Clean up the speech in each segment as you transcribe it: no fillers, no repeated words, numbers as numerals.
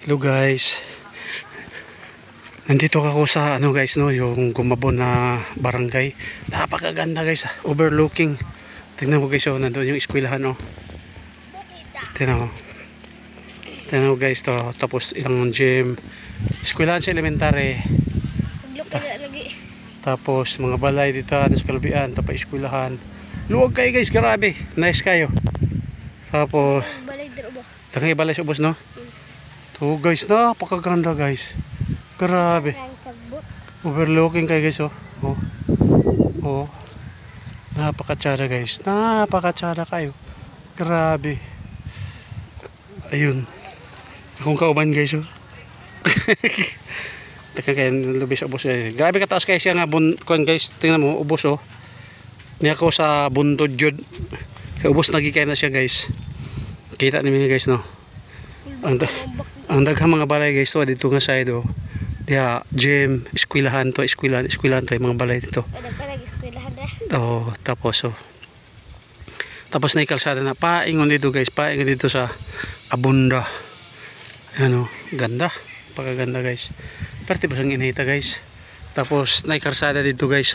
Hello guys. Nandito ako sa guys yung Gumabon na barangay. Napakaganda guys, overlooking. Tingnan mo guys, nandoon yung eskwelahan Tingnan mo. Tingnan mo guys to, tapos ilang gym. Eskwelahan sa elementary. Tapos mga balay dito sa kalubian, tapos eskwelahan. Luwag kayo guys, grabe. Nice kayo. Tapos tangay balay sa ubos to guys, napakaganda guys. Grabe. Overlooking kayo guys napakatsara guys. Napakatsara kayo. Grabe. Ayun. Akong kauban guys Teka kayo lubis ubos Grabe kataas guys siya nga kuan guys. Tingnan mo ubos Niya ko sa bundod jud. Kaya ubos nagikay na siya guys. Kita niyo guys Ang daghang mga balay guys dito nga side diha gym, eskwelahan to yung mga balay dito. Tapos na ikalsada na paingon dito guys, paingon dito sa Abunda. Ayan ganda, pagkaganda guys. Parte ba sang inita guys. Tapos na ikalsada dito guys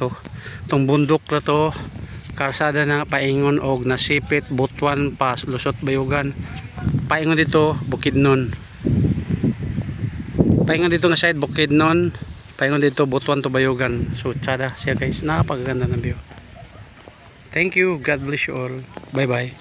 tong bundok na to, kalsada na paingon og nasipit Butuan pa Lusot Bayugan. Paingon dito Bukidnon. Paingon dito nga side Bukidnon. Paingon dito Butuan to Bayugan. So tsada siya guys, napakaganda ng view. Thank you, God bless you all. Bye bye.